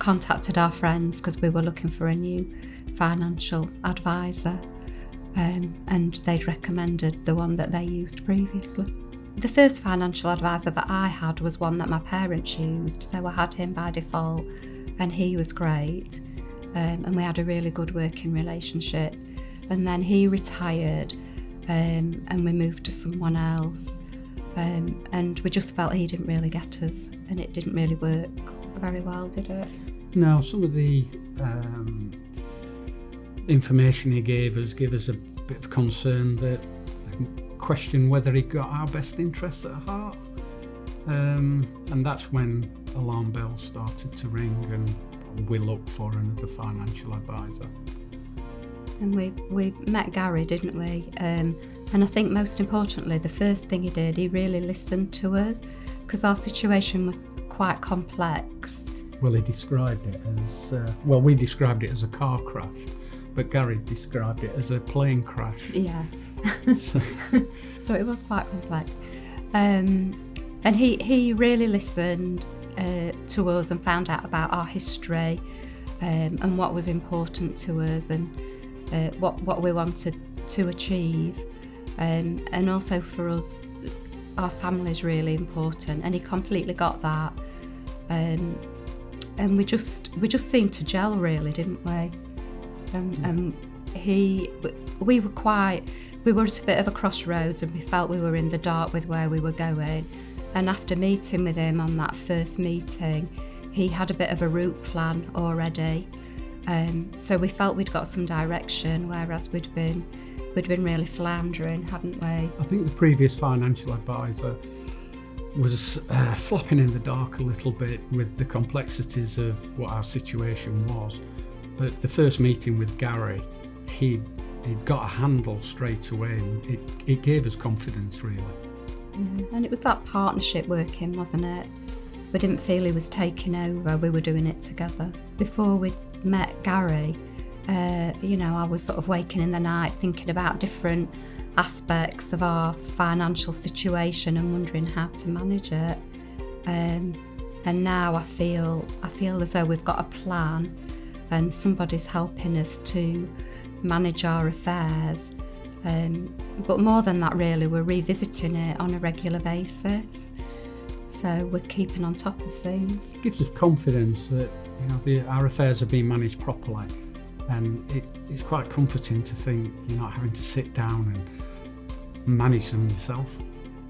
contacted our friends because we were looking for a new financial advisor, and they'd recommended the one that they used previously. The first financial advisor that I had was one that my parents used, so I had him by default, and he was great, and we had a really good working relationship. And then he retired, and we moved to someone else, and we just felt he didn't really get us, and it didn't really work very well, did it? No, some of the information he gave us a bit of concern, that question whether he got our best interests at heart, and that's when alarm bells started to ring, and we looked for another financial advisor. And we met Gary, didn't we? And I think most importantly, the first thing he did, he really listened to us, because our situation was quite complex. Well, he described it as, we described it as a car crash, but Gary described it as a plane crash. Yeah. So it was quite complex. And he really listened to us and found out about our history, and what was important to us, and what we wanted to achieve. And also for us, our family is really important, and he completely got that. And we just seemed to gel, really, didn't we? We were at a bit of a crossroads, and we felt we were in the dark with where we were going. And after meeting with him on that first meeting, he had a bit of a route plan already. So we felt we'd got some direction, whereas we'd been really floundering, hadn't we? I think the previous financial advisor was flopping in the dark a little bit with the complexities of what our situation was. But the first meeting with Gary, he'd got a handle straight away, and it gave us confidence, really. Yeah, and it was that partnership working, wasn't it? We didn't feel he was taking over, we were doing it together. Before we met Gary, I was sort of waking in the night thinking about different aspects of our financial situation and wondering how to manage it. And now I feel as though we've got a plan, and somebody's helping us to manage our affairs. But more than that, really, we're revisiting it on a regular basis. So we're keeping on top of things. It gives us confidence that our affairs are being managed properly, and it's quite comforting to think you're not having to sit down and manage them yourself.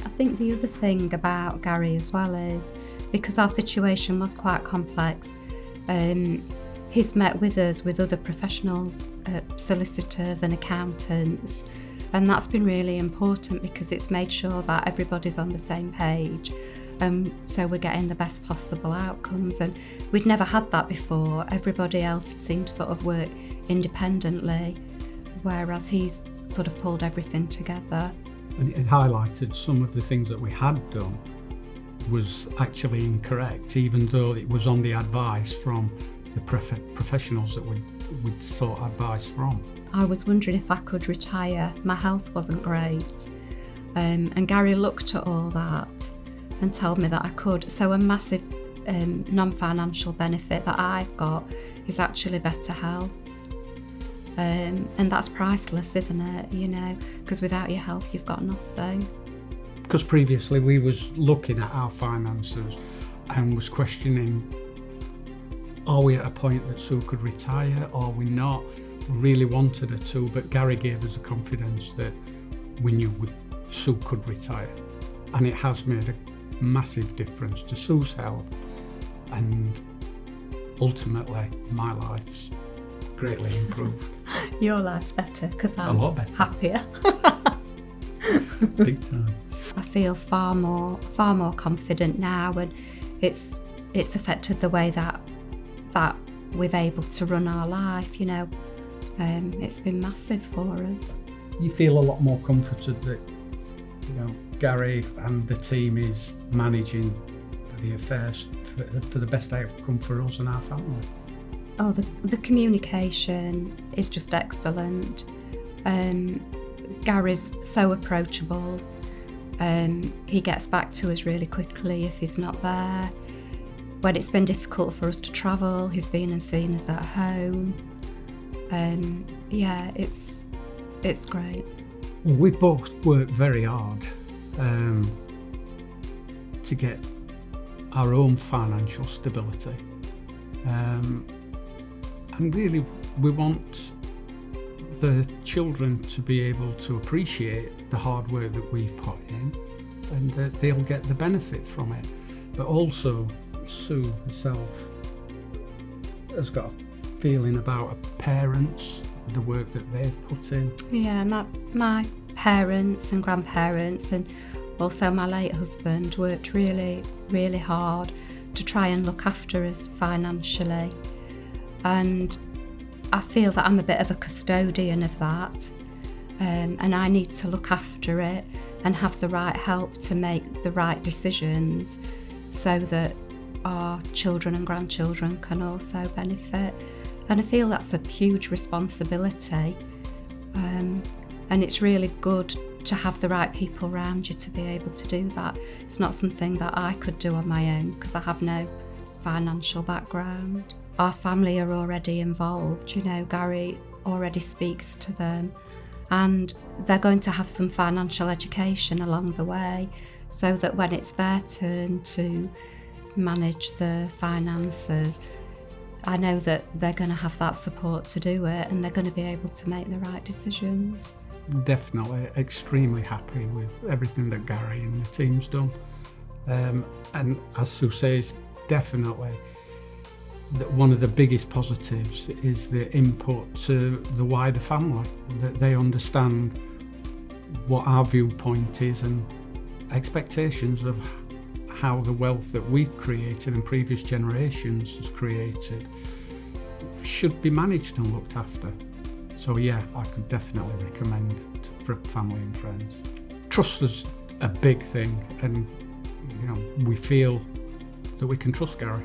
I think the other thing about Gary as well is, because our situation was quite complex, he's met with us with other professionals, solicitors and accountants, and that's been really important because it's made sure that everybody's on the same page. So we're getting the best possible outcomes, and we'd never had that before. Everybody else seemed to sort of work independently, whereas he's sort of pulled everything together. And it highlighted some of the things that we had done was actually incorrect, even though it was on the advice from the professionals that we'd sought advice from. I was wondering if I could retire. My health wasn't great, and Gary looked at all that and told me that I could. So a massive non-financial benefit that I've got is actually better health. And that's priceless, isn't it? Because without your health, you've got nothing. Because previously we was looking at our finances and was questioning, are we at a point that Sue could retire, or are we not? We really wanted her to, but Gary gave us the confidence that we knew Sue could retire. And it has made a massive difference to Sue's health, and ultimately my life's greatly improved. Your life's better because I'm a lot better. Happier. Big time. I feel far more confident now, and it's affected the way that we're able to run our life. It's been massive for us. You feel a lot more comforted that Gary and the team is managing the affairs for the best outcome for us and our family. Oh, the communication is just excellent. Gary's so approachable. He gets back to us really quickly if he's not there. when it's been difficult for us to travel, he's been and seen us at home. Yeah, it's great. Well, we both worked very hard to get our own financial stability. And really, we want the children to be able to appreciate the hard work that we've put in, and that they'll get the benefit from it. But also, Sue herself has got a feeling about her parents, the work that they've put in. Yeah, my parents and grandparents, and also my late husband, worked really, really hard to try and look after us financially. And I feel that I'm a bit of a custodian of that, and I need to look after it and have the right help to make the right decisions so that our children and grandchildren can also benefit. And I feel that's a huge responsibility, and it's really good to have the right people around you to be able to do that. It's not something that I could do on my own because I have no financial background. Our family are already involved, you know, Gary already speaks to them, and they're going to have some financial education along the way so that when it's their turn to manage the finances, I know that they're going to have that support to do it, and they're going to be able to make the right decisions. Definitely extremely happy with everything that Gary and the team's done. And as Sue says, definitely that one of the biggest positives is the input to the wider family, that they understand what our viewpoint is and expectations of how the wealth that we've created and previous generations has created should be managed and looked after. So yeah, I could definitely recommend for family and friends. Trust is a big thing, and you know, we feel that we can trust Gary.